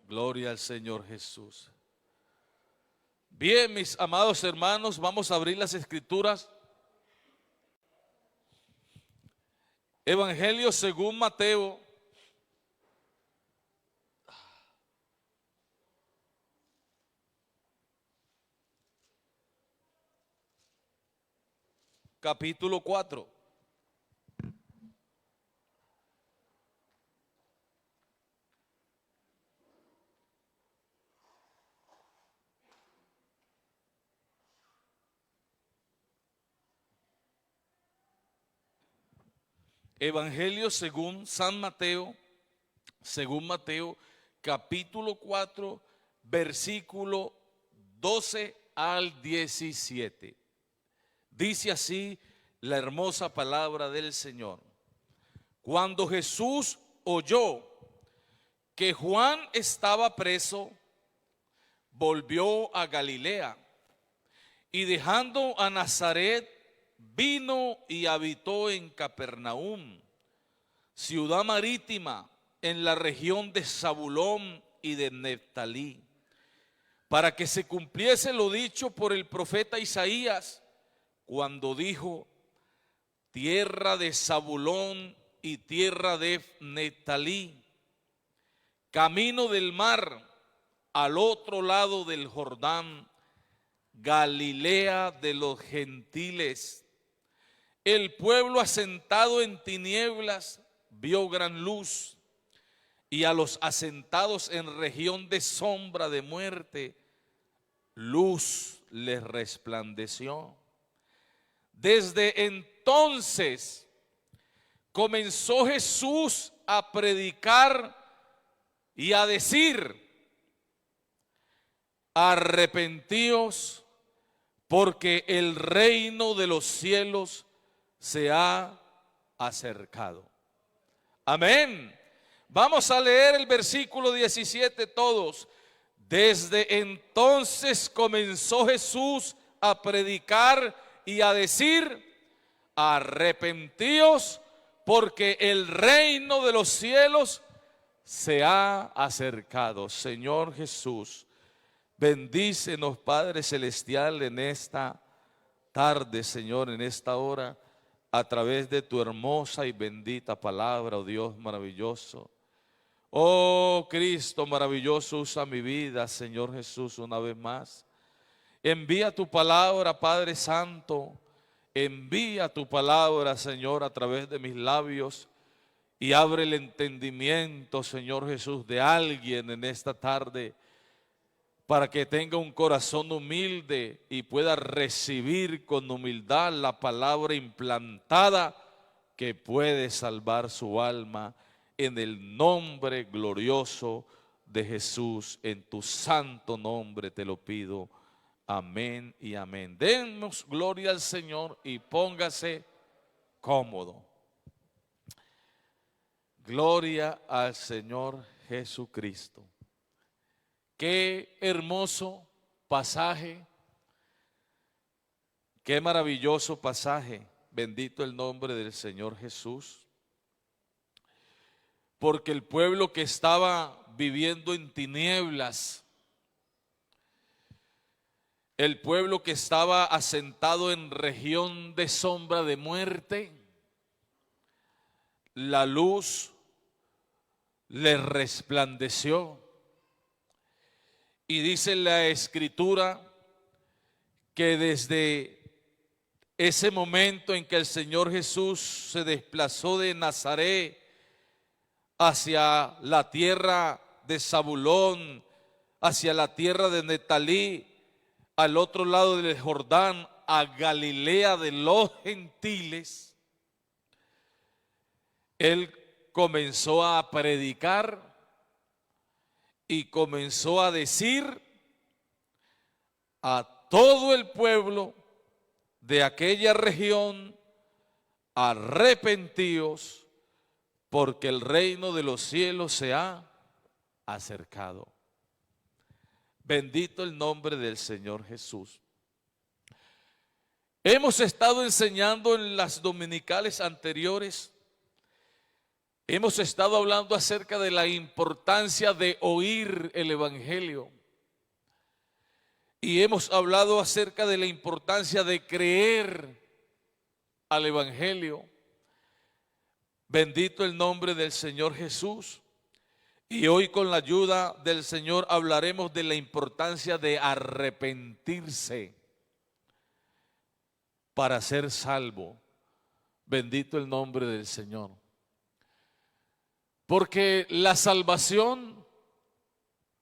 Gloria al Señor Jesús. Bien, mis amados hermanos, vamos a abrir las Escrituras. Evangelio según Mateo. Capítulo 4. Evangelio según San Mateo, capítulo 4, versículo 12 al 17. Dice así la hermosa palabra del Señor. Cuando Jesús oyó que Juan estaba preso, volvió a Galilea y dejando a Nazaret, vino y habitó en Capernaum, ciudad marítima en la región de Zabulón y de Neftalí, para que se cumpliese lo dicho por el profeta Isaías, cuando dijo: tierra de Zabulón y tierra de Neftalí, camino del mar, al otro lado del Jordán, Galilea de los gentiles. El pueblo asentado en tinieblas vio gran luz, y a los asentados en región de sombra de muerte, luz les resplandeció. Desde entonces comenzó Jesús a predicar y a decir: arrepentíos, porque el reino de los cielos se ha acercado. Amén. Vamos a leer el versículo 17 todos. Desde entonces comenzó Jesús a predicar y a decir: arrepentíos, porque el reino de los cielos se ha acercado. Señor Jesús, bendícenos, Padre Celestial, en esta tarde, Señor, en esta hora, a través de tu hermosa y bendita palabra, oh Dios maravilloso. Oh Cristo maravilloso, usa mi vida, Señor Jesús, una vez más. Envía tu palabra, Padre Santo, envía tu palabra, Señor, a través de mis labios, y abre el entendimiento, Señor Jesús, de alguien en esta tarde, para que tenga un corazón humilde y pueda recibir con humildad la palabra implantada que puede salvar su alma, en el nombre glorioso de Jesús. En tu santo nombre te lo pido. Amén y amén. Demos gloria al Señor y póngase cómodo. Gloria al Señor Jesucristo. Qué hermoso pasaje, qué maravilloso pasaje. Bendito el nombre del Señor Jesús. Porque el pueblo que estaba viviendo en tinieblas, el pueblo que estaba asentado en región de sombra de muerte, la luz les resplandeció. Y dice la Escritura que desde ese momento en que el Señor Jesús se desplazó de Nazaret hacia la tierra de Zabulón, hacia la tierra de Neftalí, al otro lado del Jordán, a Galilea de los gentiles, Él comenzó a predicar y comenzó a decir a todo el pueblo de aquella región: arrepentíos, porque el reino de los cielos se ha acercado. Bendito el nombre del Señor Jesús. Hemos estado enseñando en las dominicales anteriores Hemos estado hablando acerca de la importancia de oír el Evangelio. Y hemos hablado acerca de la importancia de creer al Evangelio. Bendito el nombre del Señor Jesús. Y hoy, con la ayuda del Señor, hablaremos de la importancia de arrepentirse para ser salvo. Bendito el nombre del Señor. Porque la salvación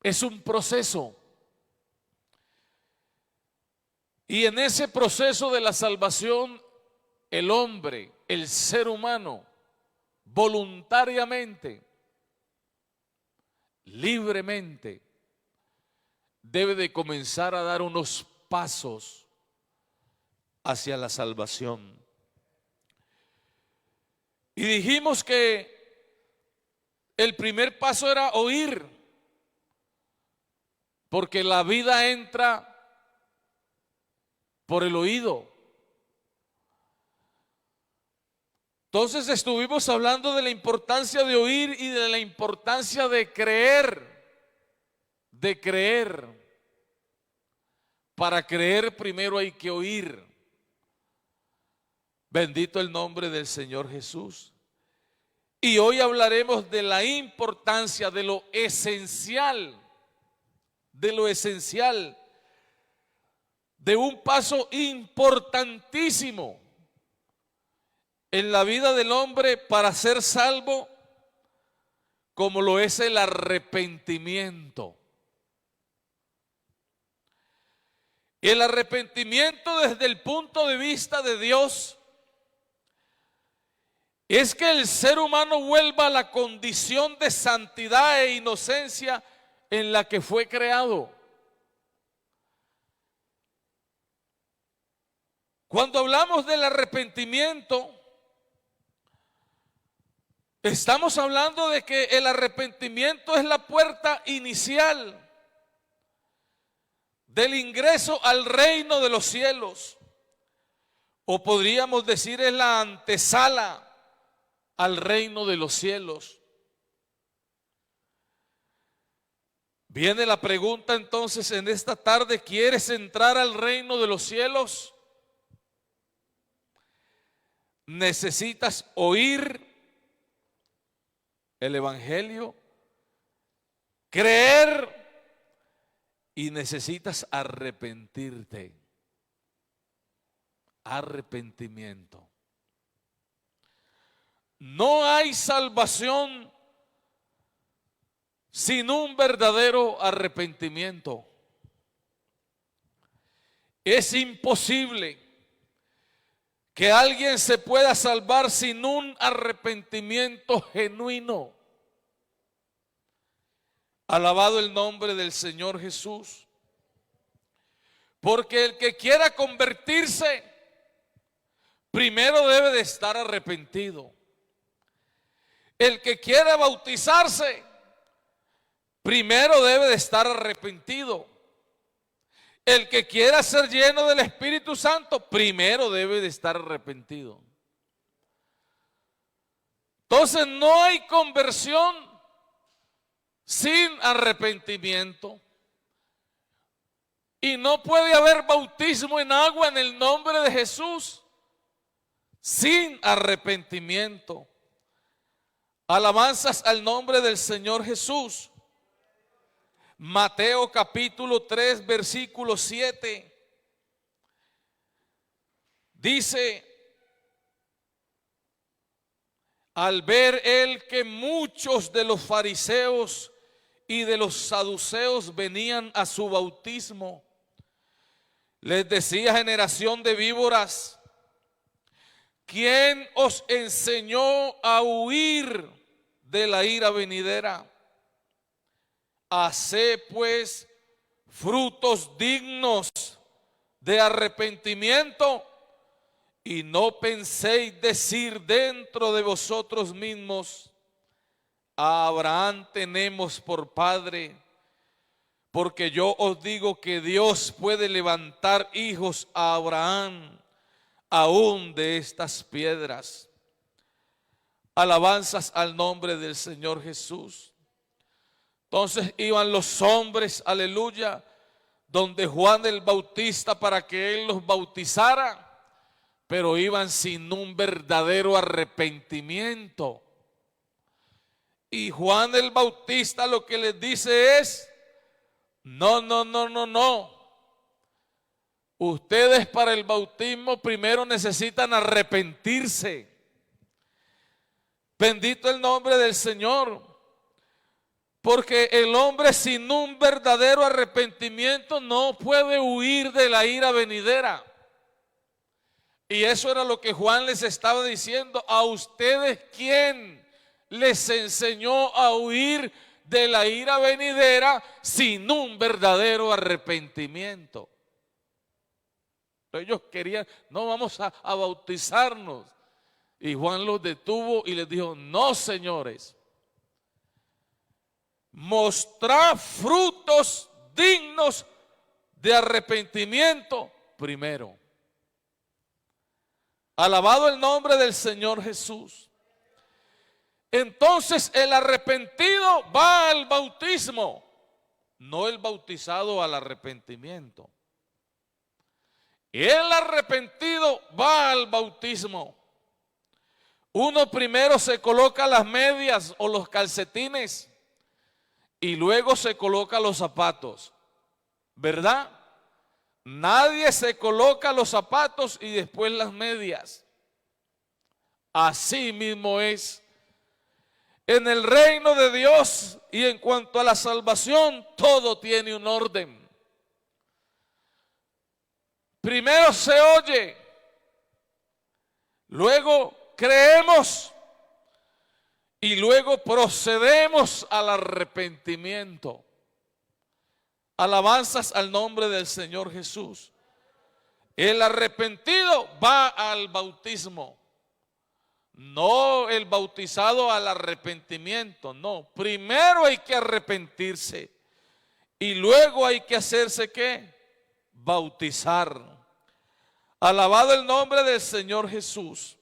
es un proceso. Y en ese proceso de la salvación, el hombre, el ser humano, voluntariamente, libremente, debe de comenzar a dar unos pasos hacia la salvación. Y dijimos que el primer paso era oír, porque la vida entra por el oído. Entonces estuvimos hablando de la importancia de oír y de la importancia de creer. De creer. Para creer primero hay que oír. Bendito el nombre del Señor Jesús. Y hoy hablaremos de la importancia, de lo esencial, de un paso importantísimo en la vida del hombre para ser salvo, como lo es el arrepentimiento. El arrepentimiento, desde el punto de vista de Dios, es que el ser humano vuelva a la condición de santidad e inocencia en la que fue creado. Cuando hablamos del arrepentimiento, estamos hablando de que el arrepentimiento es la puerta inicial del ingreso al reino de los cielos, o podríamos decir es la antesala al reino de los cielos. Viene la pregunta entonces en esta tarde: ¿quieres entrar al reino de los cielos? Necesitas oír el Evangelio, creer, y necesitas arrepentirte. Arrepentimiento. No hay salvación sin un verdadero arrepentimiento. Es imposible que alguien se pueda salvar sin un arrepentimiento genuino. Alabado el nombre del Señor Jesús. Porque el que quiera convertirse, primero debe de estar arrepentido. El que quiera bautizarse, primero debe de estar arrepentido. El que quiera ser lleno del Espíritu Santo, primero debe de estar arrepentido. Entonces no hay conversión sin arrepentimiento. Y no puede haber bautismo en agua en el nombre de Jesús sin arrepentimiento. Alabanzas al nombre del Señor Jesús. Mateo capítulo 3 versículo 7 dice: al ver él que muchos de los fariseos y de los saduceos venían a su bautismo, les decía: generación de víboras, ¿quién os enseñó a huir de la ira venidera? Haced pues frutos dignos de arrepentimiento, y no penséis decir dentro de vosotros mismos: a Abraham tenemos por padre. Porque yo os digo que Dios puede levantar hijos a Abraham aún de estas piedras. Alabanzas al nombre del Señor Jesús. Entonces iban los hombres, aleluya, donde Juan el Bautista para que él los bautizara, pero iban sin un verdadero arrepentimiento. Y Juan el Bautista lo que les dice es: no. Ustedes para el bautismo primero necesitan arrepentirse. Bendito el nombre del Señor. Porque el hombre sin un verdadero arrepentimiento no puede huir de la ira venidera. Y eso era lo que Juan les estaba diciendo. ¿A ustedes quién les enseñó a huir de la ira venidera sin un verdadero arrepentimiento? Ellos querían: no, vamos a bautizarnos. Y Juan los detuvo y les dijo: no, señores, mostrad frutos dignos de arrepentimiento primero. Alabado el nombre del Señor Jesús. Entonces el arrepentido va al bautismo, no el bautizado al arrepentimiento. El arrepentido va al bautismo. Uno primero se coloca las medias o los calcetines y luego se coloca los zapatos, ¿verdad? Nadie se coloca los zapatos y después las medias. Así mismo es en el reino de Dios, y en cuanto a la salvación, todo tiene un orden. Primero se oye, luego creemos y luego procedemos al arrepentimiento. Alabanzas al nombre del Señor Jesús. El arrepentido va al bautismo, no el bautizado al arrepentimiento, no. Primero hay que arrepentirse y luego hay que hacerse ¿qué? Bautizar. Alabado el nombre del Señor Jesús.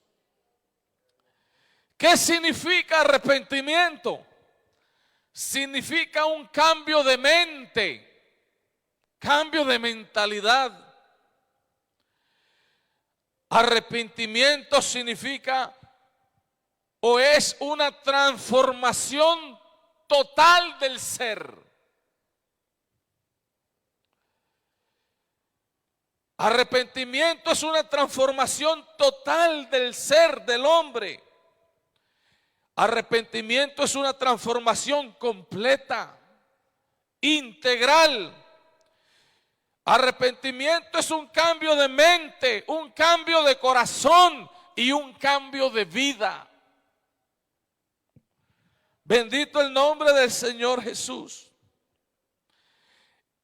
¿Qué significa arrepentimiento? Significa un cambio de mente, cambio de mentalidad. Arrepentimiento significa o es una transformación total del ser. Arrepentimiento es una transformación total del ser del hombre. Arrepentimiento es una transformación completa, integral. Arrepentimiento es un cambio de mente, un cambio de corazón y un cambio de vida. Bendito el nombre del Señor Jesús.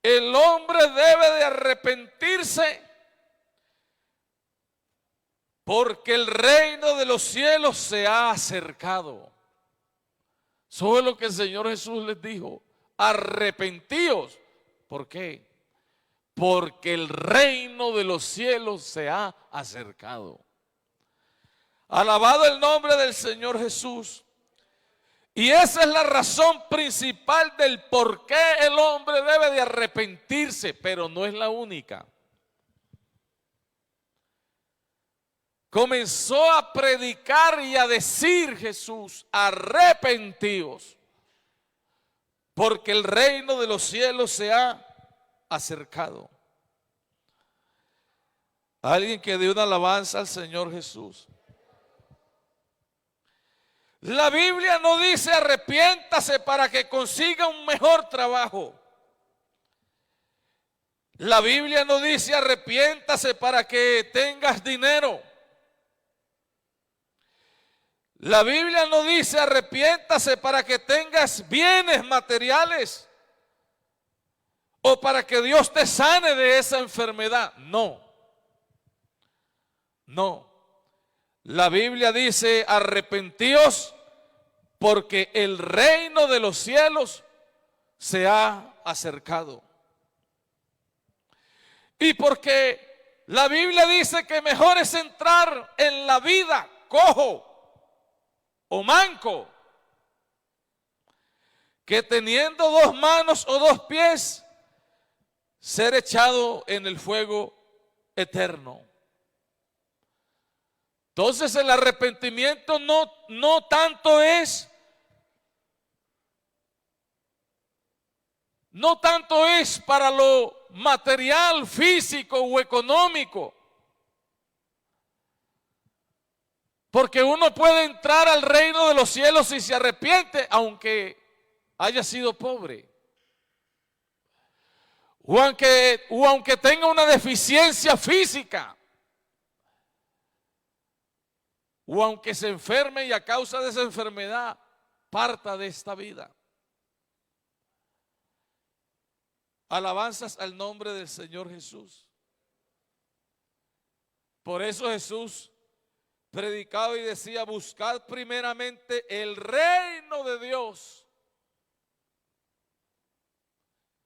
El hombre debe de arrepentirse porque el reino de los cielos se ha acercado. Eso es lo que el Señor Jesús les dijo: arrepentíos. ¿Por qué? Porque el reino de los cielos se ha acercado. Alabado el nombre del Señor Jesús. Y esa es la razón principal del por qué el hombre debe de arrepentirse, pero no es la única. Comenzó a predicar y a decir Jesús: arrepentíos, porque el reino de los cielos se ha acercado. Alguien que dé una alabanza al Señor Jesús. La Biblia no dice arrepiéntase para que consiga un mejor trabajo. La Biblia no dice arrepiéntase para que tengas dinero. La Biblia no dice arrepiéntase para que tengas bienes materiales o para que Dios te sane de esa enfermedad. No. No. La Biblia dice arrepentíos porque el reino de los cielos se ha acercado. Y porque la Biblia dice que mejor es entrar en la vida cojo o manco, que teniendo 2 manos o 2 pies, ser echado en el fuego eterno. Entonces el arrepentimiento no tanto es para lo material, físico o económico. Porque uno puede entrar al reino de los cielos si se arrepiente, aunque haya sido pobre. O aunque tenga una deficiencia física. O aunque se enferme y a causa de esa enfermedad parta de esta vida. Alabanzas al nombre del Señor Jesús. Por eso Jesús predicaba y decía: buscad primeramente el reino de Dios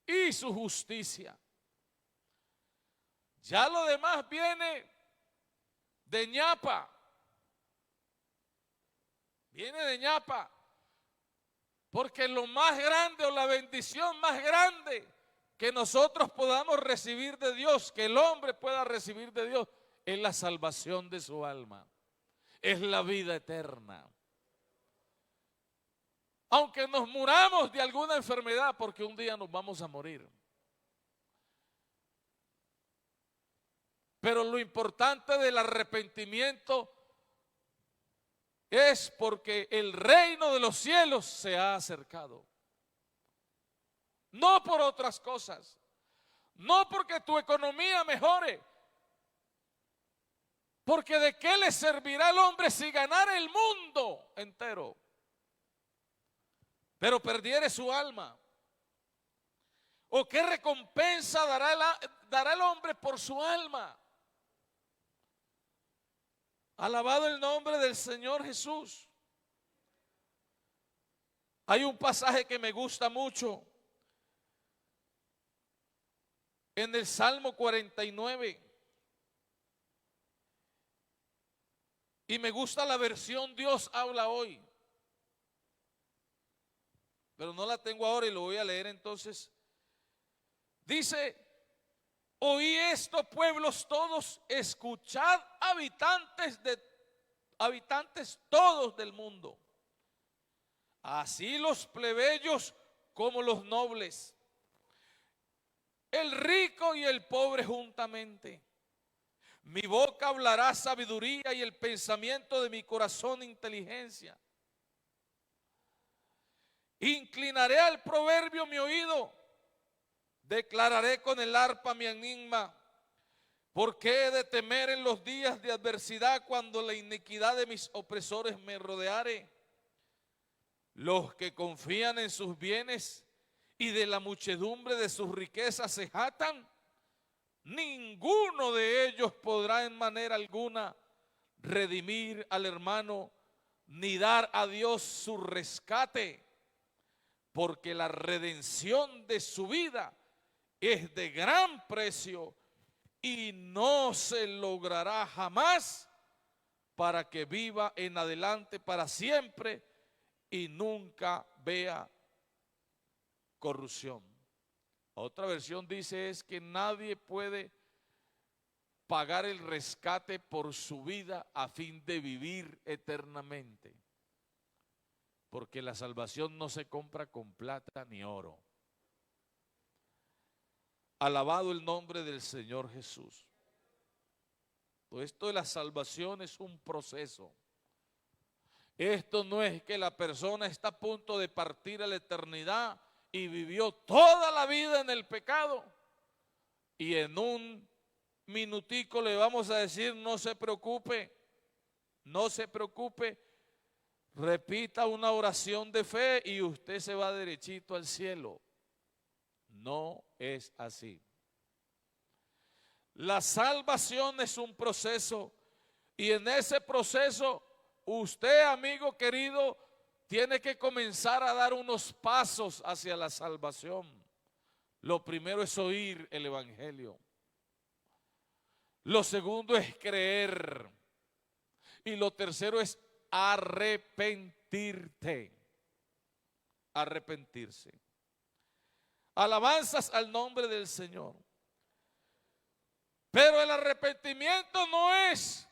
y su justicia. Ya lo demás viene de ñapa. Viene de ñapa. Porque lo más grande o la bendición más grande que nosotros podamos recibir de Dios, que el hombre pueda recibir de Dios, es la salvación de su alma. Es la vida eterna. Aunque nos muramos de alguna enfermedad, porque un día nos vamos a morir. Pero lo importante del arrepentimiento es porque el reino de los cielos se ha acercado. No por otras cosas. No porque tu economía mejore. Porque ¿de qué le servirá al hombre si ganara el mundo entero, pero perdiere su alma? ¿O qué recompensa dará el hombre por su alma? Alabado el nombre del Señor Jesús. Hay un pasaje que me gusta mucho en el Salmo 49. Y me gusta la versión Dios habla hoy. Pero no la tengo ahora y lo voy a leer entonces. Dice: oí esto, pueblos todos, escuchad, habitantes todos del mundo. Así los plebeyos como los nobles, el rico y el pobre juntamente. Mi boca hablará sabiduría y el pensamiento de mi corazón inteligencia. Inclinaré al proverbio mi oído, declararé con el arpa mi enigma. ¿Por qué he de temer en los días de adversidad, cuando la iniquidad de mis opresores me rodeare? Los que confían en sus bienes y de la muchedumbre de sus riquezas se jactan. Ninguno de ellos podrá en manera alguna redimir al hermano, ni dar a Dios su rescate, porque la redención de su vida es de gran precio y no se logrará jamás, para que viva en adelante para siempre y nunca vea corrupción. Otra versión dice es que nadie puede pagar el rescate por su vida a fin de vivir eternamente, porque la salvación no se compra con plata ni oro. Alabado el nombre del Señor Jesús. Todo esto de la salvación es un proceso. Esto no es que la persona está a punto de partir a la eternidad y vivió toda la vida en el pecado y en un minutico le vamos a decir: no se preocupe, no se preocupe, repita una oración de fe y usted se va derechito al cielo. No es así. La salvación es un proceso, y en ese proceso usted, amigo querido, tiene que comenzar a dar unos pasos hacia la salvación. Lo primero es oír el evangelio. Lo segundo es creer. Y lo tercero es arrepentirte. Arrepentirse. Alabanzas al nombre del Señor. Pero el arrepentimiento no es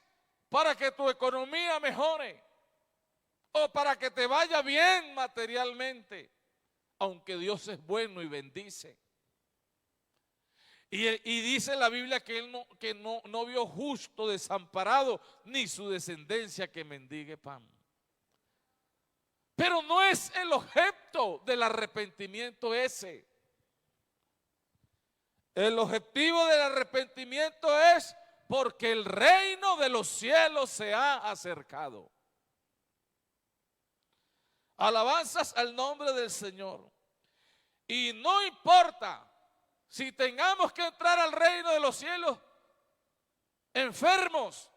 para que tu economía mejore o para que te vaya bien materialmente, aunque Dios es bueno y bendice. Y dice la Biblia que Él no vio justo desamparado, ni su descendencia que mendigue pan. Pero no es el objeto del arrepentimiento ese. El objetivo del arrepentimiento es porque el reino de los cielos se ha acercado. Alabanzas al nombre del Señor. Y no importa si tengamos que entrar al reino de los cielos enfermos,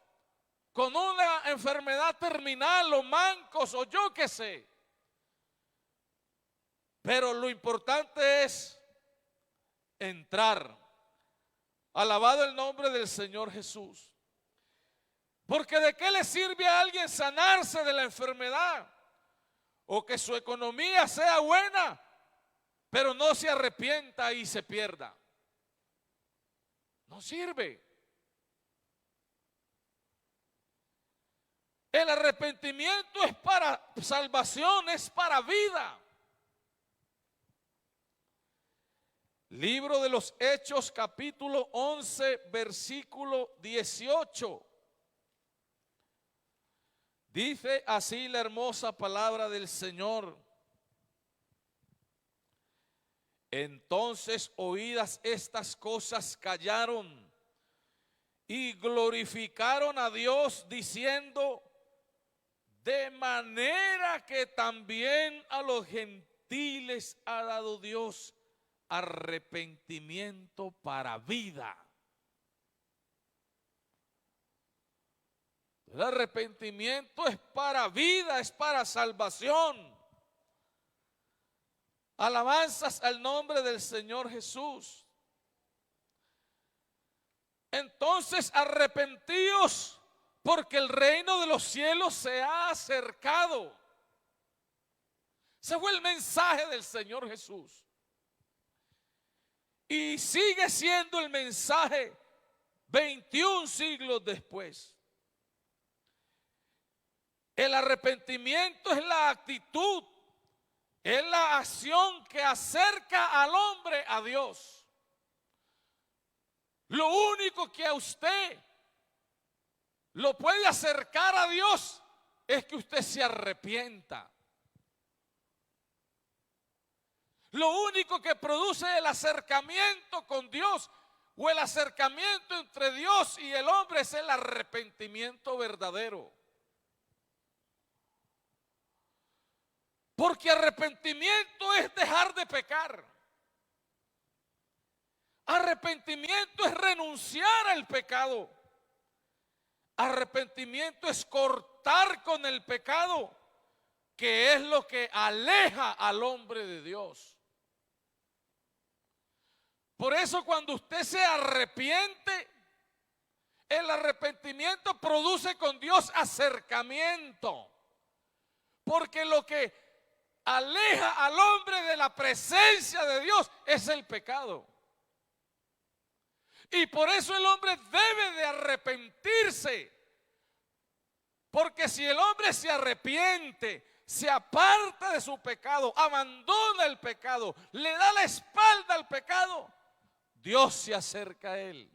con una enfermedad terminal o mancos o yo qué sé. Pero lo importante es entrar. Alabado el nombre del Señor Jesús. Porque ¿de qué le sirve a alguien sanarse de la enfermedad o que su economía sea buena, pero no se arrepienta y se pierda? No sirve. El arrepentimiento es para salvación, es para vida. Libro de los Hechos, capítulo 11, versículo 18. Dice así la hermosa palabra del Señor. Entonces, oídas estas cosas, callaron y glorificaron a Dios, diciendo: de manera que también a los gentiles ha dado Dios arrepentimiento para vida. El arrepentimiento es para vida, es para salvación. Alabanzas al nombre del Señor Jesús. Entonces arrepentíos, porque el reino de los cielos se ha acercado. Ese fue el mensaje del Señor Jesús. Y sigue siendo el mensaje 21 siglos después. El arrepentimiento es la actitud, es la acción que acerca al hombre a Dios. Lo único que a usted lo puede acercar a Dios es que usted se arrepienta. Lo único que produce el acercamiento con Dios o el acercamiento entre Dios y el hombre es el arrepentimiento verdadero. Porque arrepentimiento es dejar de pecar. Arrepentimiento es renunciar al pecado. Arrepentimiento es cortar con el pecado, que es lo que aleja al hombre de Dios. Por eso cuando usted se arrepiente, el arrepentimiento produce con Dios acercamiento. Porque lo que aleja al hombre de la presencia de Dios es el pecado. Y por eso el hombre debe de arrepentirse. Porque si el hombre se arrepiente, se aparta de su pecado, abandona el pecado, le da la espalda al pecado, Dios se acerca a él.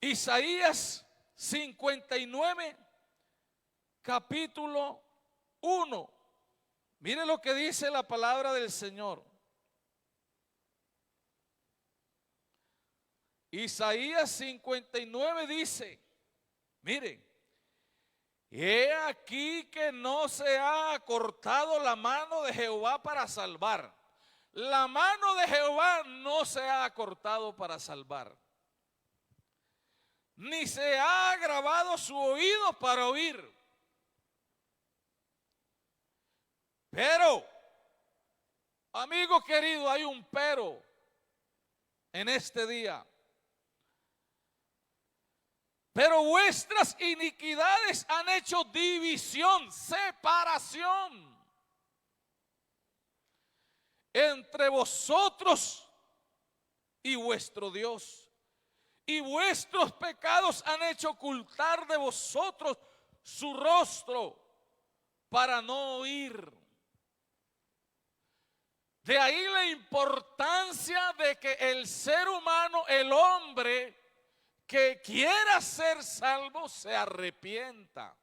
Isaías 59, capítulo 1. Mire lo que dice la palabra del Señor. Isaías 59 dice, miren, he aquí que no se ha acortado la mano de Jehová para salvar. La mano de Jehová no se ha acortado para salvar, ni se ha agravado su oído para oír. Pero, amigo querido, hay un pero en este día. Pero vuestras iniquidades han hecho división, separación entre vosotros y vuestro Dios. Y vuestros pecados han hecho ocultar de vosotros su rostro para no oír. De ahí la importancia de que el ser humano, el hombre que quiera ser salvo, se arrepienta.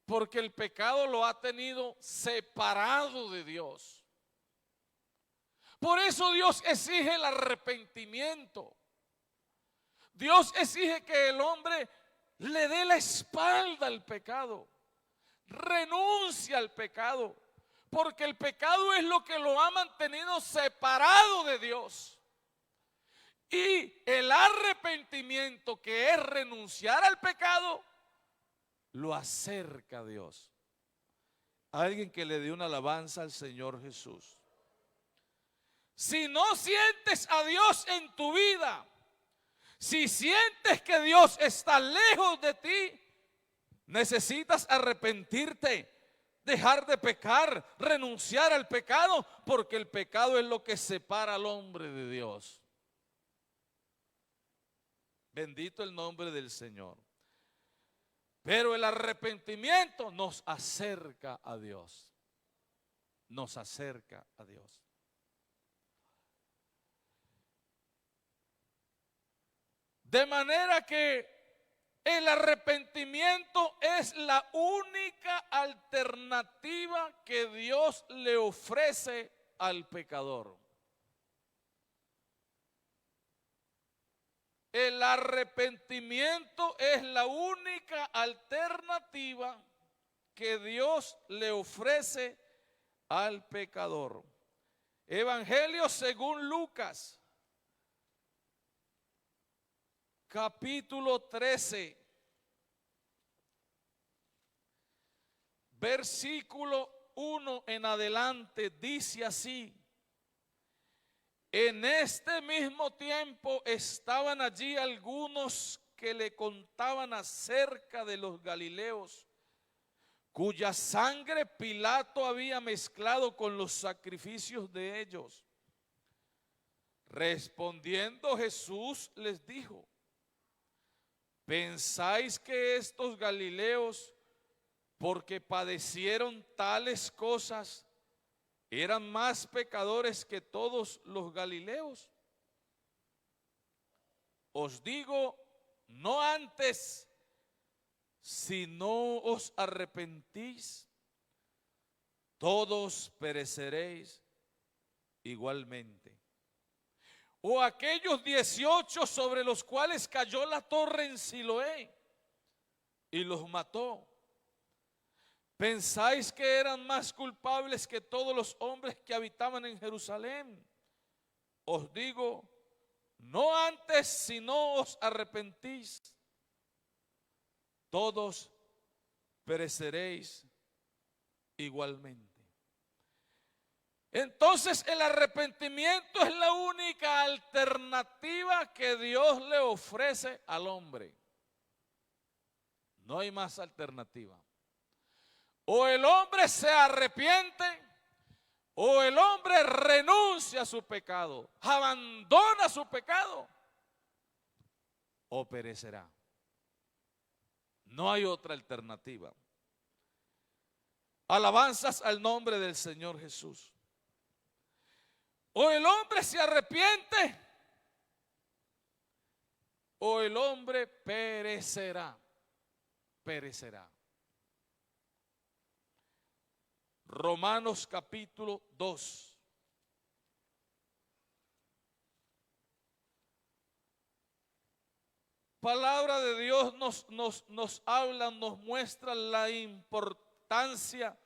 Porque el pecado lo ha tenido separado de Dios. Por eso Dios exige el arrepentimiento. Dios exige que el hombre le dé la espalda al pecado, renuncie al pecado, porque el pecado es lo que lo ha mantenido separado de Dios. Y el arrepentimiento, que es renunciar al pecado, lo acerca a Dios. Alguien que le dé una alabanza al Señor Jesús. Si no sientes a Dios en tu vida, si sientes que Dios está lejos de ti, necesitas arrepentirte, dejar de pecar, renunciar al pecado, porque el pecado es lo que separa al hombre de Dios. Bendito el nombre del Señor. Pero el arrepentimiento nos acerca a Dios. Nos acerca a Dios. De manera que el arrepentimiento es la única alternativa que Dios le ofrece al pecador. El arrepentimiento es la única alternativa que Dios le ofrece al pecador. Evangelio según Lucas, capítulo 13, versículo 1 en adelante, dice así: en este mismo tiempo estaban allí algunos que le contaban acerca de los galileos, cuya sangre Pilato había mezclado con los sacrificios de ellos. Respondiendo Jesús les dijo: ¿pensáis que estos galileos, porque padecieron tales cosas, eran más pecadores que todos los galileos? Os digo, no antes, si no os arrepentís, todos pereceréis igualmente. O aquellos 18 sobre los cuales cayó la torre en Siloé y los mató, ¿pensáis que eran más culpables que todos los hombres que habitaban en Jerusalén? Os digo, no antes, si no os arrepentís, todos pereceréis igualmente. Entonces el arrepentimiento es la única alternativa que Dios le ofrece al hombre. No hay más alternativa. O el hombre se arrepiente, o el hombre renuncia a su pecado, abandona su pecado, o perecerá. No hay otra alternativa. Alabanzas al nombre del Señor Jesús. O el hombre se arrepiente, o el hombre perecerá. Perecerá. Romanos capítulo 2. Palabra de Dios nos habla, nos muestra la importancia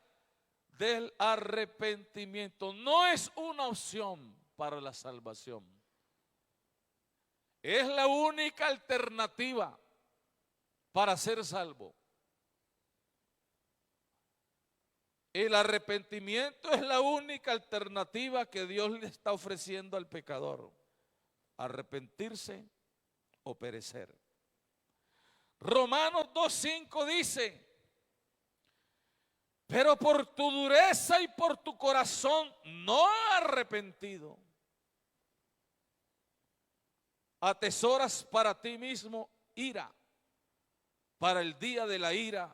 del arrepentimiento. No es una opción para la salvación. Es la única alternativa para ser salvo. El arrepentimiento es la única alternativa que Dios le está ofreciendo al pecador. Arrepentirse o perecer. Romanos 2:5 dice: pero por tu dureza y por tu corazón no arrepentido, atesoras para ti mismo ira, para el día de la ira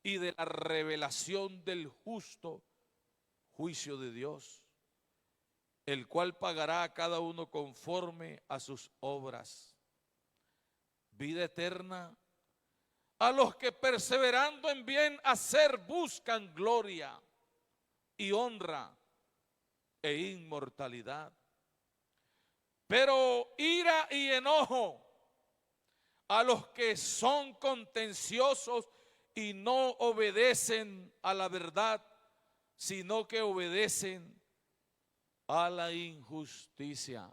y de la revelación del justo juicio de Dios, el cual pagará a cada uno conforme a sus obras. Vida eterna a los que perseverando en bien hacer buscan gloria y honra e inmortalidad. Pero ira y enojo a los que son contenciosos y no obedecen a la verdad, sino que obedecen a la injusticia.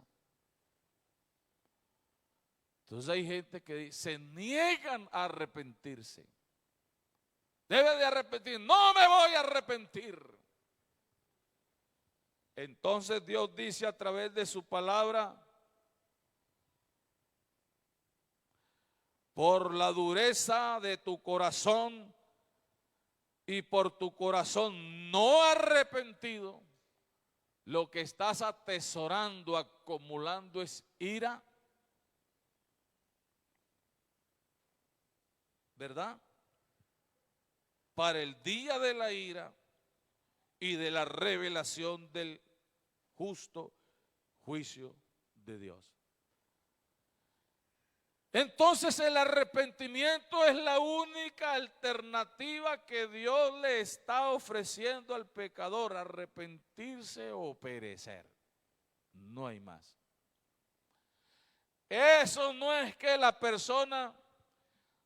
Entonces hay gente que se niegan a arrepentirse. Debe de arrepentir. No me voy a arrepentir. Entonces Dios dice a través de su palabra: por la dureza de tu corazón y por tu corazón no arrepentido, lo que estás atesorando, acumulando es ira, ¿verdad? Para el día de la ira y de la revelación del justo juicio de Dios. Entonces el arrepentimiento es la única alternativa que Dios le está ofreciendo al pecador: arrepentirse o perecer. No hay más. Eso no es que la persona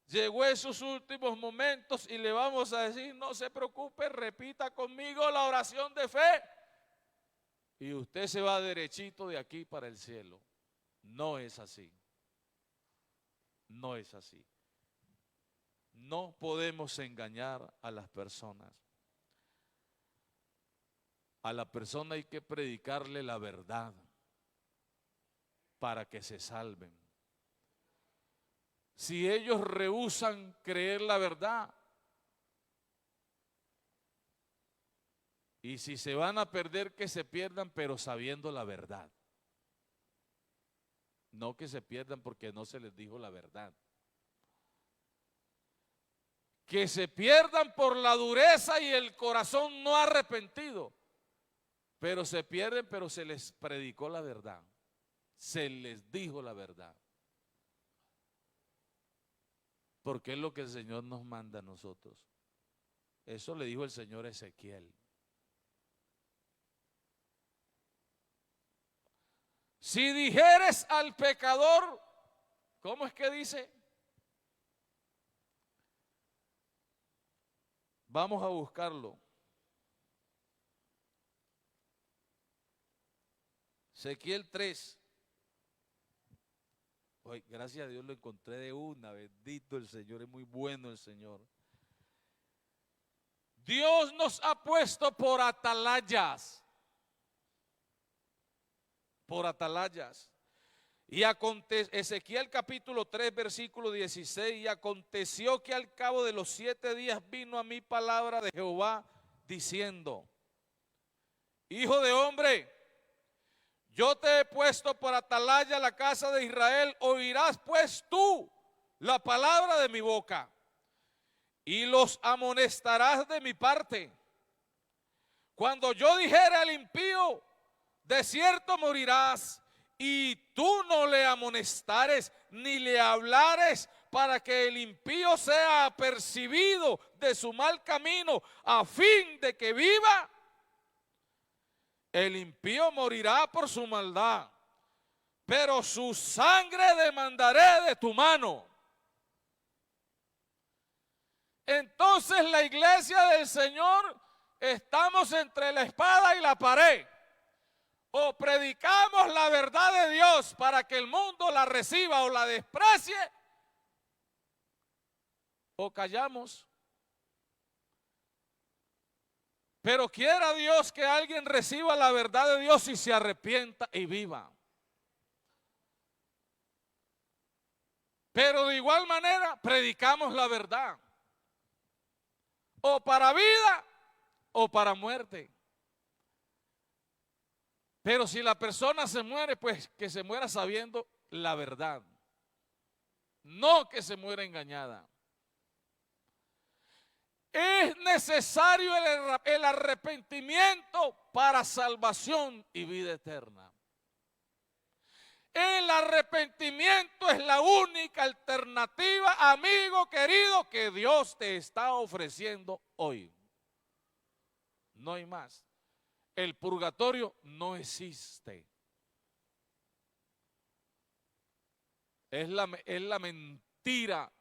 llegó en sus últimos momentos y le vamos a decir: no se preocupe, repita conmigo la oración de fe y usted se va derechito de aquí para el cielo. No es así. No es así. No podemos engañar a las personas. A la persona hay que predicarle la verdad para que se salven. Si ellos rehúsan creer la verdad, y si se van a perder, que se pierdan, pero sabiendo la verdad. No que se pierdan porque no se les dijo la verdad. Que se pierdan por la dureza y el corazón no arrepentido. Pero se pierden, pero se les predicó la verdad. Se les dijo la verdad. Porque es lo que el Señor nos manda a nosotros. Eso le dijo el Señor a Ezequiel. Si dijeres al pecador, ¿cómo es que dice? Vamos a buscarlo. Ezequiel 3. Hoy, gracias a Dios lo encontré de una. Bendito el Señor, es muy bueno el Señor. Dios nos ha puesto por atalayas. Por atalayas. Y Ezequiel capítulo 3 versículo 16: y aconteció que al cabo de los 7 días vino a mí palabra de Jehová diciendo: hijo de hombre, yo te he puesto por atalaya la casa de Israel, oirás pues tú la palabra de mi boca y los amonestarás de mi parte. Cuando yo dijera al impío: de cierto morirás, y tú no le amonestares ni le hablares, para que el impío sea apercibido de su mal camino, a fin de que viva, el impío morirá por su maldad, pero su sangre demandaré de tu mano. Entonces la iglesia del Señor estamos entre la espada y la pared. O predicamos la verdad de Dios para que el mundo la reciba o la desprecie, o callamos. Pero quiera Dios que alguien reciba la verdad de Dios y se arrepienta y viva. Pero de igual manera predicamos la verdad. O para vida o para muerte. Pero si la persona se muere, pues que se muera sabiendo la verdad. No que se muera engañada. Es necesario el arrepentimiento para salvación y vida eterna. El arrepentimiento es la única alternativa, amigo querido, que Dios te está ofreciendo hoy. No hay más. El purgatorio no existe. Es la mentira,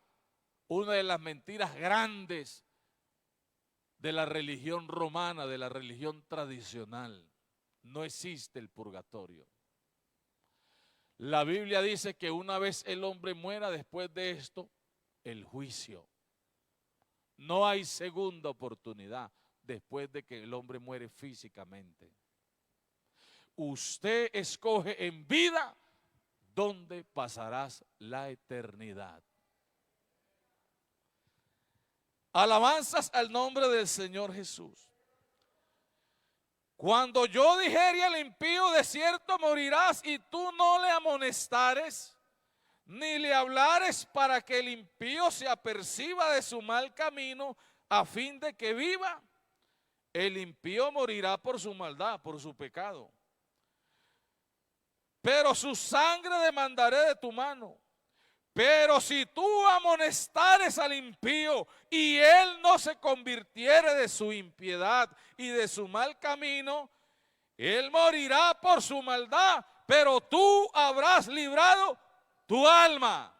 una de las mentiras grandes de la religión romana, de la religión tradicional. No existe el purgatorio. La Biblia dice que una vez el hombre muera, después de esto, el juicio. No hay segunda oportunidad después de que el hombre muere físicamente. Usted escoge en vida dónde pasarás la eternidad. Alabanzas al nombre del Señor Jesús. Cuando yo dijere al impío, de cierto morirás, y tú no le amonestares, ni le hablares para que el impío se aperciba de su mal camino, a fin de que viva, el impío morirá por su maldad, por su pecado. Pero su sangre demandaré de tu mano. Pero si tú amonestares al impío y él no se convirtiere de su impiedad y de su mal camino, él morirá por su maldad, pero tú habrás librado tu alma.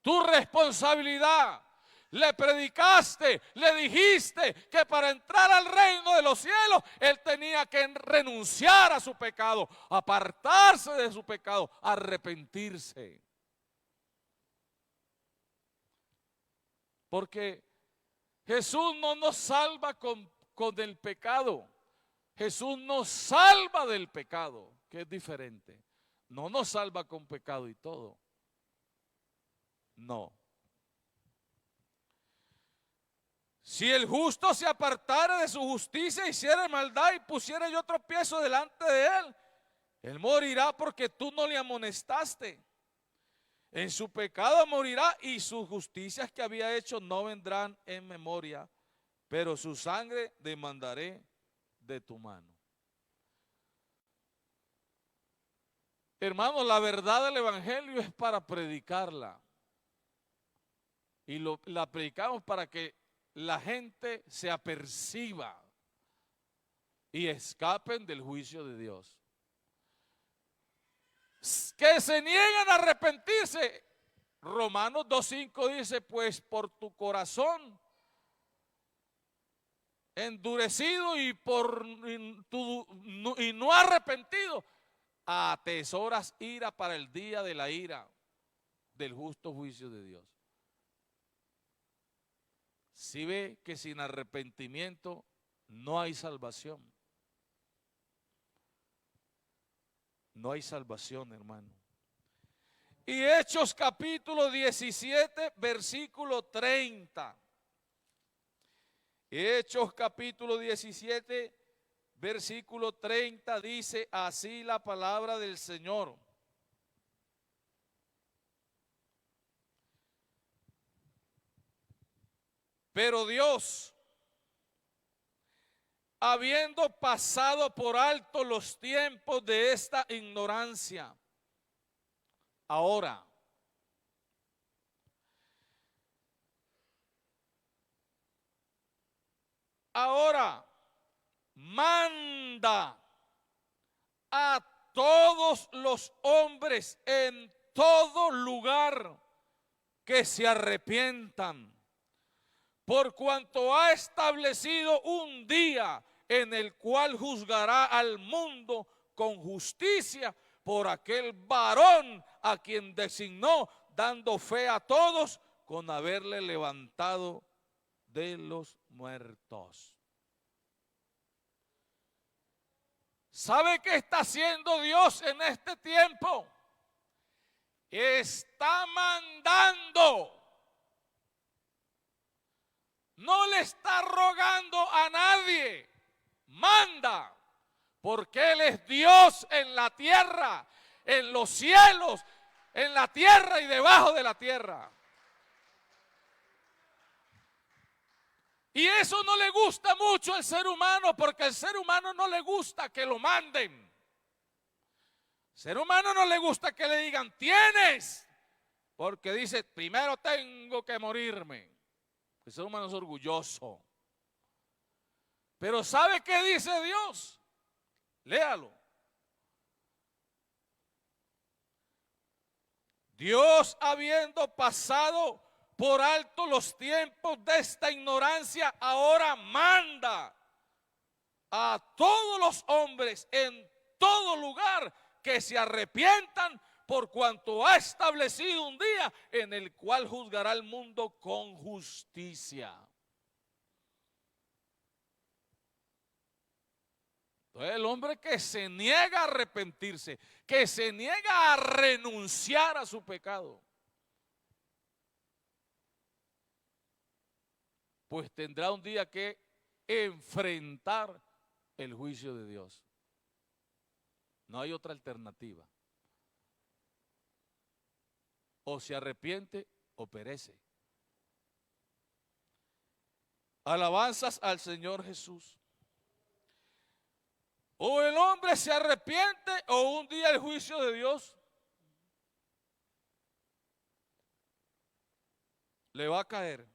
Tu responsabilidad. Le predicaste, le dijiste que para entrar al reino de los cielos, él tenía que renunciar a su pecado, apartarse de su pecado, arrepentirse. Porque Jesús no nos salva con el pecado. Jesús nos salva del pecado, que es diferente. No nos salva con pecado y todo. No. Si el justo se apartara de su justicia, hiciera maldad y pusiera yo tropiezo delante de él, él morirá porque tú no le amonestaste. En su pecado morirá y sus justicias que había hecho no vendrán en memoria, pero su sangre demandaré de tu mano. Hermanos, la verdad del evangelio es para predicarla. Y la predicamos para que la gente se aperciba y escapen del juicio de Dios. Que se niegan a arrepentirse. Romanos 2:5 dice, pues por tu corazón endurecido y no arrepentido, atesoras ira para el día de la ira, del justo juicio de Dios. Si ve que sin arrepentimiento no hay salvación. No hay salvación, hermano. Y Hechos capítulo 17, versículo 30. Hechos capítulo 17, versículo 30 dice así la palabra del Señor. Pero Dios, habiendo pasado por alto los tiempos de esta ignorancia, ahora manda a todos los hombres en todo lugar que se arrepientan, por cuanto ha establecido un día en el cual juzgará al mundo con justicia por aquel varón a quien designó, dando fe a todos con haberle levantado de los muertos. ¿Sabe qué está haciendo Dios en este tiempo? está mandando. No le está rogando a nadie, manda, porque Él es Dios en la tierra, en los cielos, en la tierra y debajo de la tierra. Y eso no le gusta mucho al ser humano, porque al ser humano no le gusta que lo manden. Al ser humano no le gusta que le digan, tienes, porque dice, primero tengo que morirme. El ser humano es orgulloso. Pero ¿sabe qué dice Dios? Léalo. Dios, habiendo pasado por alto los tiempos de esta ignorancia, ahora manda a todos los hombres en todo lugar que se arrepientan, por cuanto ha establecido un día en el cual juzgará al mundo con justicia. Entonces el hombre que se niega a arrepentirse, que se niega a renunciar a su pecado, pues tendrá un día que enfrentar el juicio de Dios. No hay otra alternativa. O se arrepiente o perece. Alabanzas al Señor Jesús. O el hombre se arrepiente o un día el juicio de Dios le va a caer.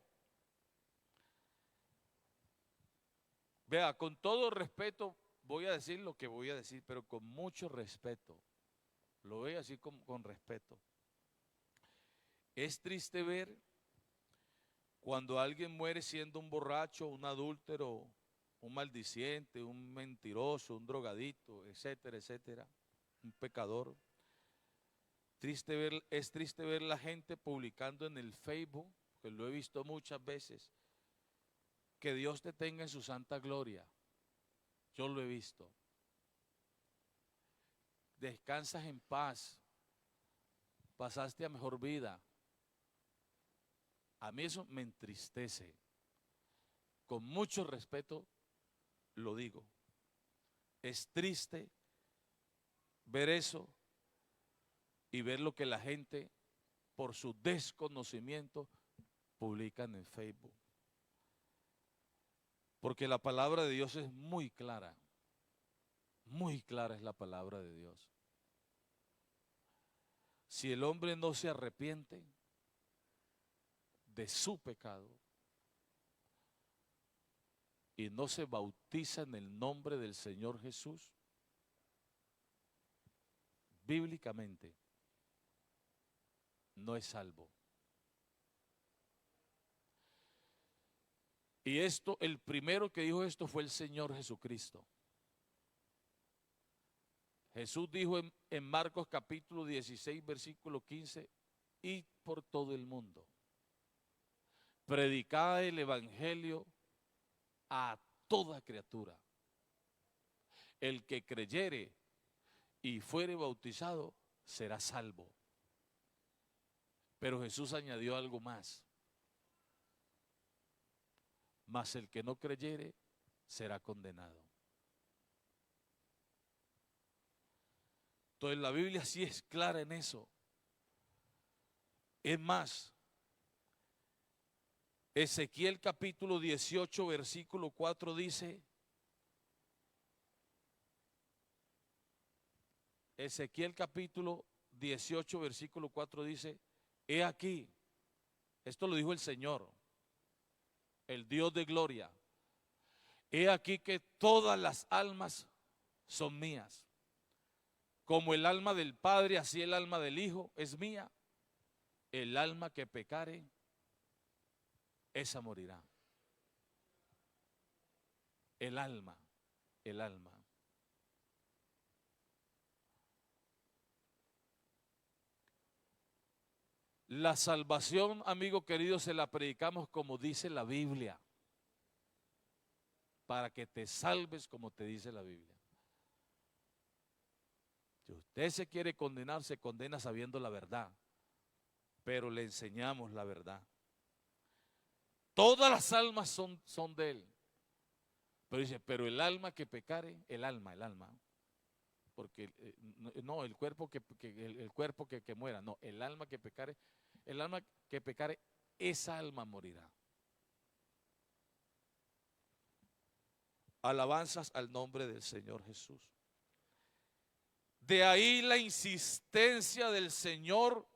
Vea, con todo respeto voy a decir lo que voy a decir, pero con mucho respeto. Lo voy a decir con respeto. Es triste ver cuando alguien muere siendo un borracho, un adúltero, un maldiciente, un mentiroso, un drogadito, etcétera, etcétera, un pecador. Es triste ver la gente publicando en el Facebook, que lo he visto muchas veces, que Dios te tenga en su santa gloria. Yo lo he visto. Descansas en paz, pasaste a mejor vida. A mí eso me entristece. Con mucho respeto lo digo. Es triste ver eso y ver lo que la gente, por su desconocimiento, publican en Facebook. Porque la palabra de Dios es muy clara. Muy clara es la palabra de Dios. Si el hombre no se arrepiente de su pecado y no se bautiza en el nombre del Señor Jesús, bíblicamente no es salvo. Y esto, el primero que dijo esto fue el Señor Jesucristo. Jesús dijo en Marcos capítulo 16, versículo 15, id por todo el mundo, predicad el evangelio a toda criatura. El que creyere y fuere bautizado será salvo. Pero Jesús añadió algo más. Mas el que no creyere será condenado. Entonces la Biblia sí es clara en eso. Es más, Ezequiel capítulo 18, versículo 4 dice, Ezequiel capítulo 18, versículo 4 dice, he aquí, esto lo dijo el Señor, el Dios de gloria, he aquí que todas las almas son mías. Como el alma del Padre, así el alma del Hijo es mía. El alma que pecare, esa morirá. El alma, el alma. La salvación, amigo querido, se la predicamos como dice la Biblia. Para que te salves como te dice la Biblia. Si usted se quiere condenar, se condena sabiendo la verdad. pero le enseñamos la verdad. Todas las almas son de Él. Pero dice, pero el alma que pecare, el alma, porque no el cuerpo el cuerpo que muera, no, el alma que pecare, esa alma morirá. Alabanzas al nombre del Señor Jesús. De ahí la insistencia del Señor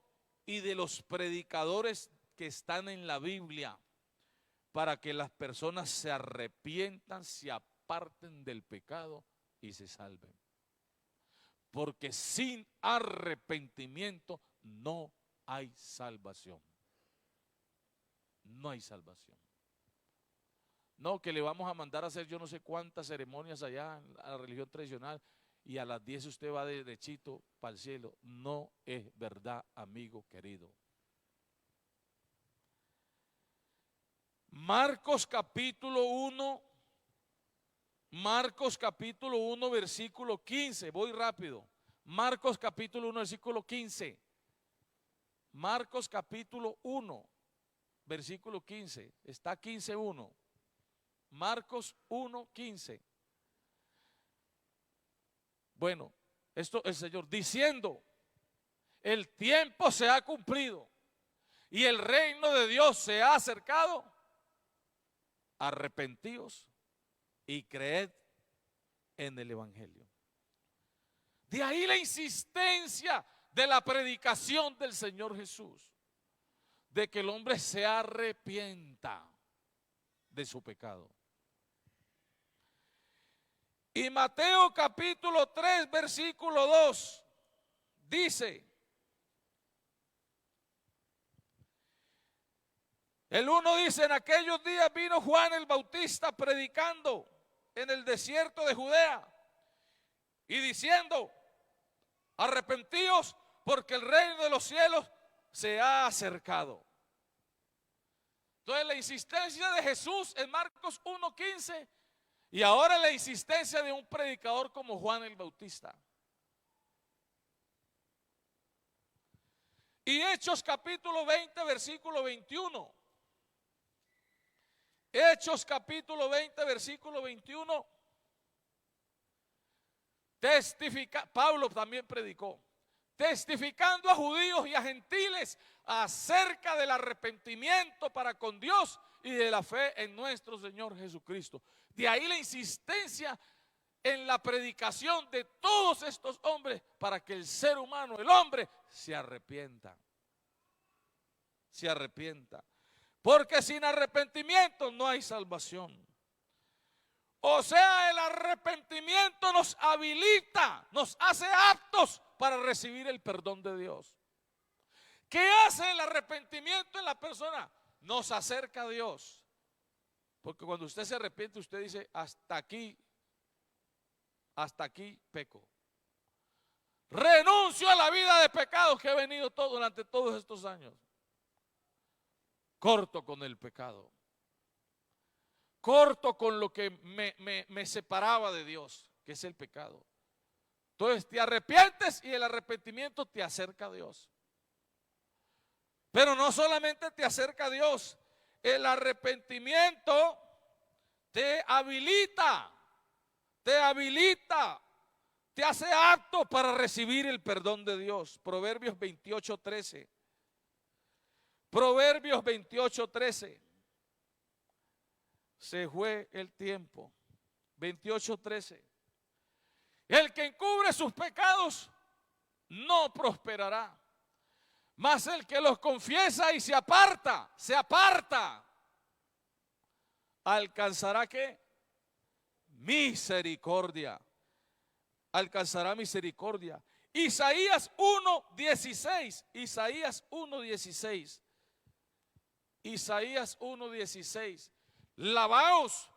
y de los predicadores que están en la Biblia para que las personas se arrepientan, se aparten del pecado y se salven. Porque sin arrepentimiento no hay salvación. No hay salvación. No, que le vamos a mandar a hacer yo no sé cuántas ceremonias allá a la religión tradicional y a las 10 usted va derechito para el cielo. No es verdad, amigo querido. Marcos capítulo 1, versículo 15. Voy rápido. Marcos capítulo 1, versículo 15. Marcos capítulo 1, versículo 15. Está 15:1. Marcos 1:15. Bueno, esto el Señor diciendo, el tiempo se ha cumplido y el reino de Dios se ha acercado. Arrepentíos y creed en el Evangelio. De ahí la insistencia de la predicación del Señor Jesús, de que el hombre se arrepienta de su pecado. Y Mateo capítulo 3, versículo 2, dice, el 1 dice, en aquellos días vino Juan el Bautista predicando en el desierto de Judea y diciendo, arrepentíos porque el reino de los cielos se ha acercado. Entonces la insistencia de Jesús en Marcos 1:15 y ahora la insistencia de un predicador como Juan el Bautista. Y Hechos capítulo 20, versículo 21. Hechos capítulo 20, versículo 21. Pablo también predicó, testificando a judíos y a gentiles acerca del arrepentimiento para con Dios y de la fe en nuestro Señor Jesucristo. De ahí la insistencia en la predicación de todos estos hombres para que el ser humano, el hombre, se arrepienta. Se arrepienta. Porque sin arrepentimiento no hay salvación. O sea, el arrepentimiento nos habilita, nos hace aptos para recibir el perdón de Dios. ¿Qué hace el arrepentimiento en la persona? Nos acerca a Dios. Porque cuando usted se arrepiente, usted dice, hasta aquí peco. Renuncio a la vida de pecados que he venido durante todos estos años. Corto con el pecado. Corto con lo que me separaba de Dios, que es el pecado. Entonces te arrepientes y el arrepentimiento te acerca a Dios. Pero no solamente te acerca a Dios, el arrepentimiento te habilita, te hace apto para recibir el perdón de Dios. Proverbios 28:13. Proverbios 28:13. Se fue el tiempo. 28:13. El que encubre sus pecados no prosperará, mas el que los confiesa y se aparta, alcanzará ¿qué? Misericordia. Alcanzará misericordia. Isaías 1:16. Isaías 1:16. Isaías 1:16. Lavaos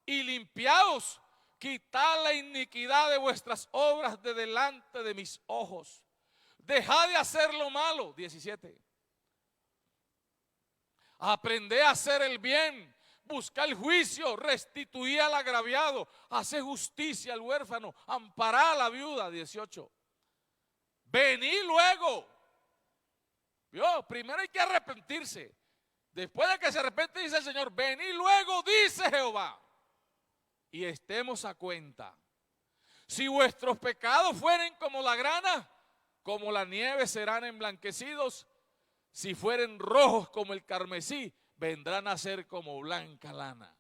y limpiaos, quitad la iniquidad de vuestras obras de delante de mis ojos. Dejad de hacer lo malo. 17. Aprended a hacer el bien, buscad el juicio, restituid al agraviado, haced justicia al huérfano, amparad a la viuda. 18. Venid luego, ¿Vio? Primero hay que arrepentirse. Después de que se arrepiente, dice el Señor, venid luego, dice Jehová, y estemos a cuenta. Si vuestros pecados fueren como la grana, como la nieve serán emblanquecidos. Si fueren rojos como el carmesí, vendrán a ser como blanca lana.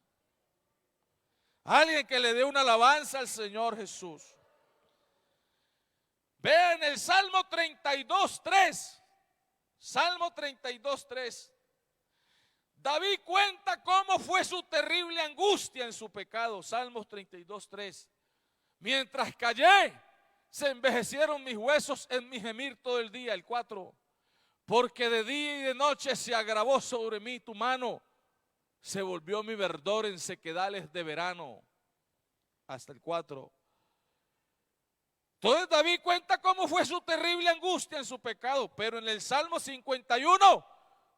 Alguien que le dé una alabanza al Señor Jesús. Vean el Salmo 32:3. Salmo 32:3. David cuenta cómo fue su terrible angustia en su pecado. Salmos 32:3. Mientras callé, se envejecieron mis huesos en mi gemir todo el día. El 4. Porque de día y de noche se agravó sobre mí tu mano. Se volvió mi verdor en sequedales de verano. Hasta el 4. Entonces David cuenta cómo fue su terrible angustia en su pecado. Pero en el Salmo 51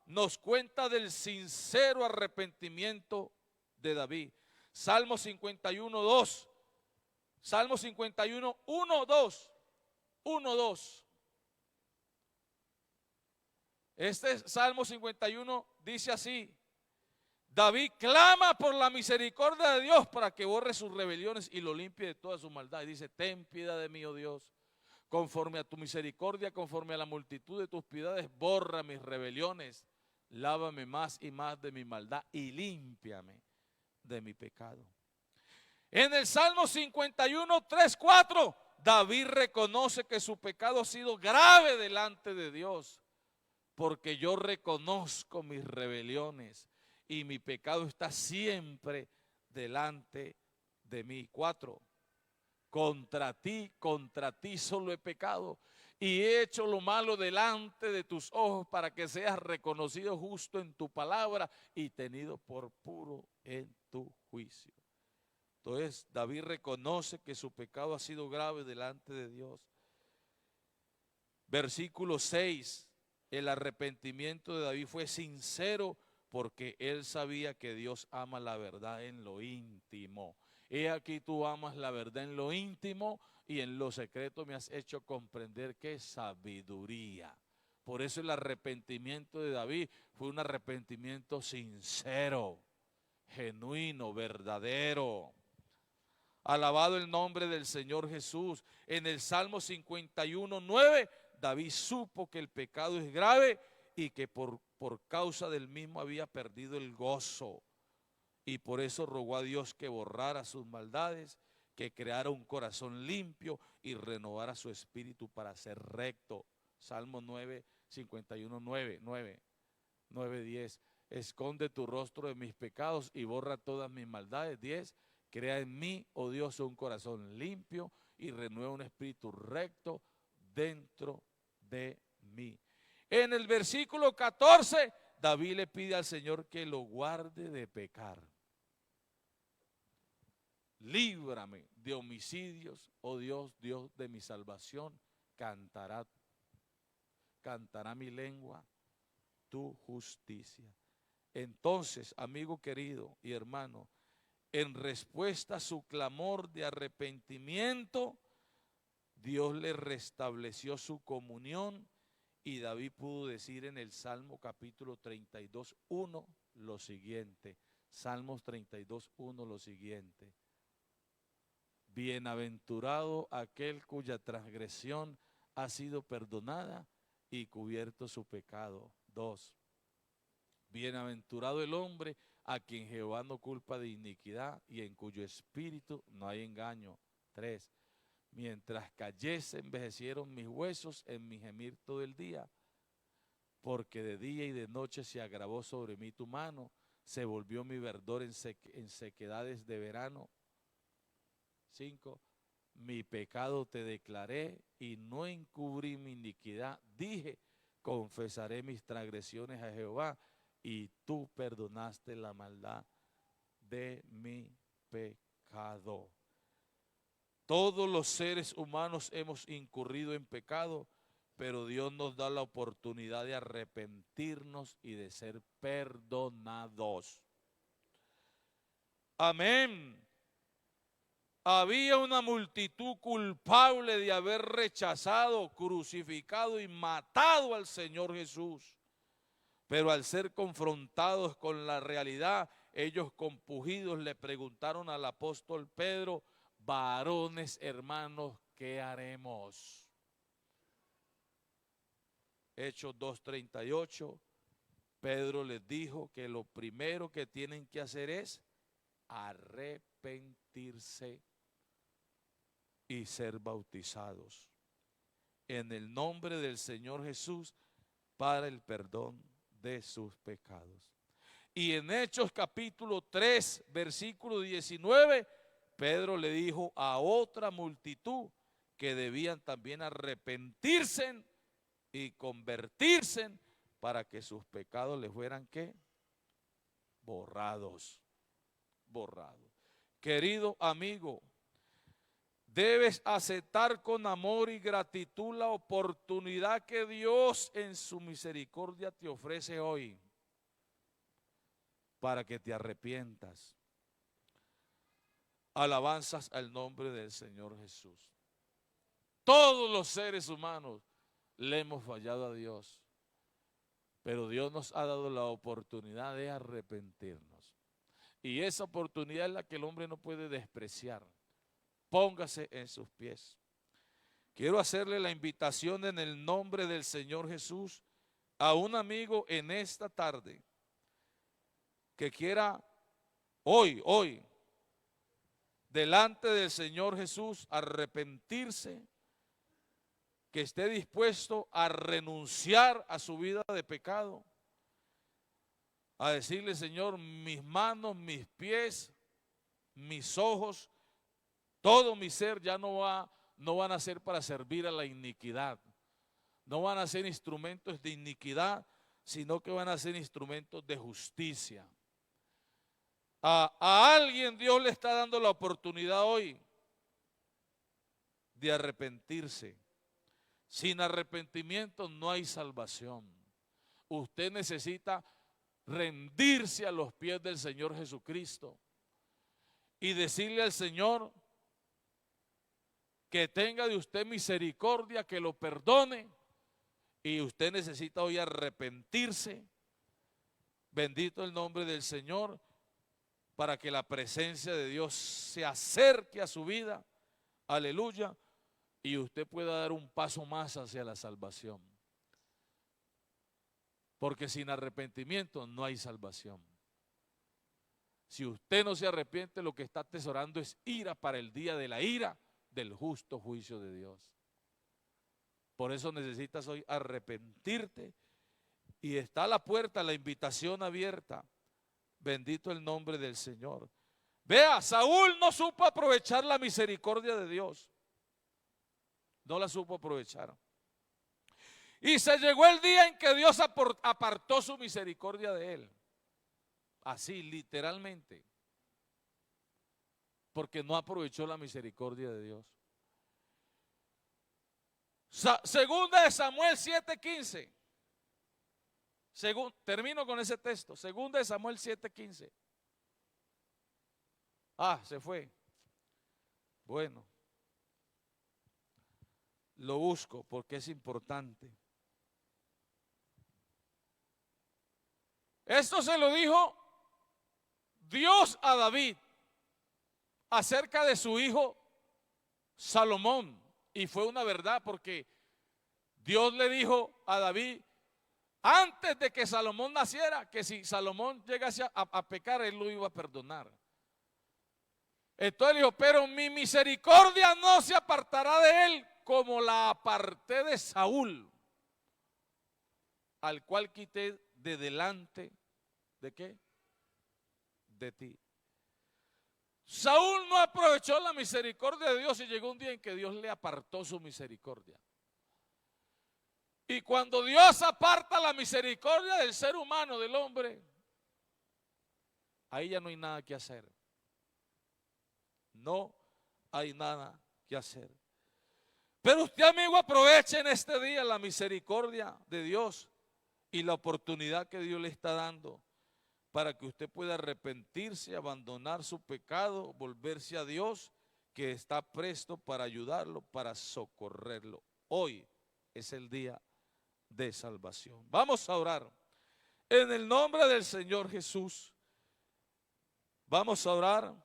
nos cuenta del sincero arrepentimiento de David. Salmo 51:2. Salmo 51, 1, 2. 1, 2. Este Salmo 51 dice así: David clama por la misericordia de Dios para que borre sus rebeliones y lo limpie de toda su maldad. Y dice, ten piedad de mí, oh Dios, conforme a tu misericordia, conforme a la multitud de tus piedades, borra mis rebeliones, lávame más y más de mi maldad y límpiame de mi pecado. En el Salmo 51, 3, 4, David reconoce que su pecado ha sido grave delante de Dios, porque yo reconozco mis rebeliones y mi pecado está siempre delante de mí. 4, contra ti solo he pecado y he hecho lo malo delante de tus ojos para que seas reconocido justo en tu palabra y tenido por puro en tu juicio. Entonces David reconoce que su pecado ha sido grave delante de Dios. Versículo 6, el arrepentimiento de David fue sincero porque él sabía que Dios ama la verdad en lo íntimo. He aquí tú amas la verdad en lo íntimo y en lo secreto me has hecho comprender que es sabiduría. Por eso el arrepentimiento de David fue un arrepentimiento sincero, genuino, verdadero. Alabado el nombre del Señor Jesús. En el Salmo 51, 9, David supo que el pecado es grave y que por causa del mismo había perdido el gozo. Y por eso rogó a Dios que borrara sus maldades, que creara un corazón limpio y renovara su espíritu para ser recto. Salmo 9, 51, 9, 10. Esconde tu rostro de mis pecados y borra todas mis maldades. 10. Crea en mí, oh Dios, un corazón limpio y renueva un espíritu recto dentro de mí. En el versículo 14, David le pide al Señor que lo guarde de pecar. Líbrame de homicidios, oh Dios, Dios de mi salvación, cantará mi lengua tu justicia. Entonces, amigo querido y hermano, en respuesta a su clamor de arrepentimiento, Dios le restableció su comunión y David pudo decir en el Salmo capítulo 32, 1 lo siguiente. Salmos 32, 1 lo siguiente. Bienaventurado aquel cuya transgresión ha sido perdonada y cubierto su pecado. 2. Bienaventurado el hombre a quien Jehová no culpa de iniquidad y en cuyo espíritu no hay engaño. 3. Mientras callé se envejecieron mis huesos en mi gemir todo el día, porque de día y de noche se agravó sobre mí tu mano, se volvió mi verdor en sequedades de verano. 5. Mi pecado te declaré y no encubrí mi iniquidad. Dije, confesaré mis transgresiones a Jehová y tú perdonaste la maldad de mi pecado. Todos los seres humanos hemos incurrido en pecado, pero Dios nos da la oportunidad de arrepentirnos y de ser perdonados. Amén. Había una multitud culpable de haber rechazado, crucificado y matado al Señor Jesús. Pero al ser confrontados con la realidad, ellos compungidos le preguntaron al apóstol Pedro: varones hermanos, ¿qué haremos? Hechos 2:38, Pedro les dijo que lo primero que tienen que hacer es arrepentirse y ser bautizados en el nombre del Señor Jesús para el perdón de sus pecados. Y en Hechos capítulo 3, versículo 19, Pedro le dijo a otra multitud que debían también arrepentirse y convertirse para que sus pecados les fueran ¿qué? Borrados. Querido amigo, debes aceptar con amor y gratitud la oportunidad que Dios en su misericordia te ofrece hoy para que te arrepientas. Alabanzas al nombre del Señor Jesús. Todos los seres humanos le hemos fallado a Dios, pero Dios nos ha dado la oportunidad de arrepentirnos. Y esa oportunidad es la que el hombre no puede despreciar. Póngase en sus pies. Quiero hacerle la invitación en el nombre del Señor Jesús a un amigo en esta tarde que quiera hoy, delante del Señor Jesús, arrepentirse, que esté dispuesto a renunciar a su vida de pecado, a decirle: Señor, mis manos, mis pies, mis ojos, todo mi ser ya no van a ser para servir a la iniquidad. No van a ser instrumentos de iniquidad, sino que van a ser instrumentos de justicia. A alguien Dios le está dando la oportunidad hoy de arrepentirse. Sin arrepentimiento no hay salvación. Usted necesita rendirse a los pies del Señor Jesucristo y decirle al Señor que tenga de usted misericordia, que lo perdone, y usted necesita hoy arrepentirse. Bendito el nombre del Señor, para que la presencia de Dios se acerque a su vida, aleluya, y usted pueda dar un paso más hacia la salvación. Porque sin arrepentimiento no hay salvación. Si usted no se arrepiente, lo que está atesorando es ira para el día de la ira del justo juicio de Dios. Por eso necesitas hoy arrepentirte, y está la puerta, la invitación abierta. Bendito el nombre del Señor. Vea, Saúl no supo aprovechar la misericordia de Dios. No la supo aprovechar. Y se llegó el día en que Dios apartó su misericordia de él. Así, literalmente. Porque no aprovechó la misericordia de Dios. Segunda de Samuel 7:15. Termino con ese texto. Segunda de Samuel 7:15. Se fue. Bueno. Lo busco porque es importante. Esto se lo dijo Dios a David acerca de su hijo Salomón. Y fue una verdad, porque Dios le dijo a David antes de que Salomón naciera que si Salomón llegase a pecar, él lo iba a perdonar. Entonces dijo: pero mi misericordia no se apartará de él como la aparté de Saúl, al cual quité de delante ¿de qué? De ti. Saúl no aprovechó la misericordia de Dios, y llegó un día en que Dios le apartó su misericordia. Y cuando Dios aparta la misericordia del ser humano, del hombre, ahí ya no hay nada que hacer. No hay nada que hacer. Pero usted, amigo, aproveche en este día la misericordia de Dios y la oportunidad que Dios le está dando para que usted pueda arrepentirse, abandonar su pecado, volverse a Dios que está presto para ayudarlo, para socorrerlo. Hoy es el día de salvación. Vamos a orar. En el nombre del Señor Jesús, vamos a orar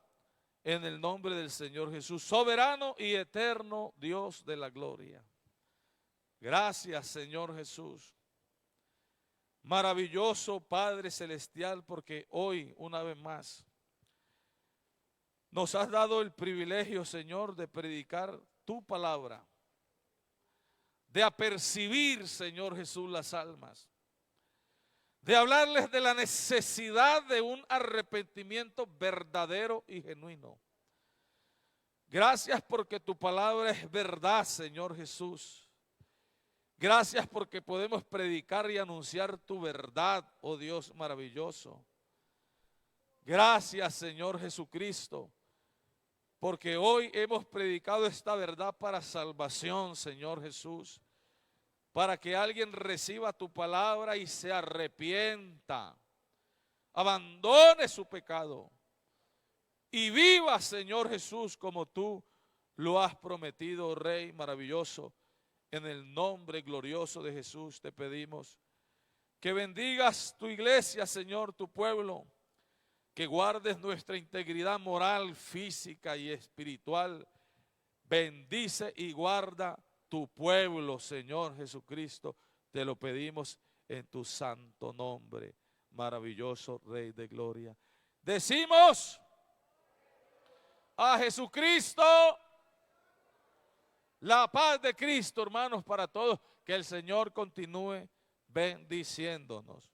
en el nombre del Señor Jesús, soberano y eterno Dios de la gloria. Gracias, Señor Jesús. Maravilloso Padre Celestial, porque hoy, una vez más, nos has dado el privilegio, Señor, de predicar tu palabra, de apercibir, Señor Jesús, las almas, de hablarles de la necesidad de un arrepentimiento verdadero y genuino. Gracias porque tu palabra es verdad, Señor Jesús. Gracias porque podemos predicar y anunciar tu verdad, oh Dios maravilloso. Gracias, Señor Jesucristo, porque hoy hemos predicado esta verdad para salvación, Señor Jesús, para que alguien reciba tu palabra y se arrepienta, abandone su pecado y viva, Señor Jesús, como tú lo has prometido, Rey maravilloso. En el nombre glorioso de Jesús te pedimos que bendigas tu iglesia, Señor, tu pueblo, que guardes nuestra integridad moral, física y espiritual. Bendice y guarda tu pueblo, Señor Jesucristo. Te lo pedimos en tu santo nombre, maravilloso Rey de gloria. Decimos a Jesucristo la paz de Cristo, hermanos, para todos. Que el Señor continúe bendiciéndonos.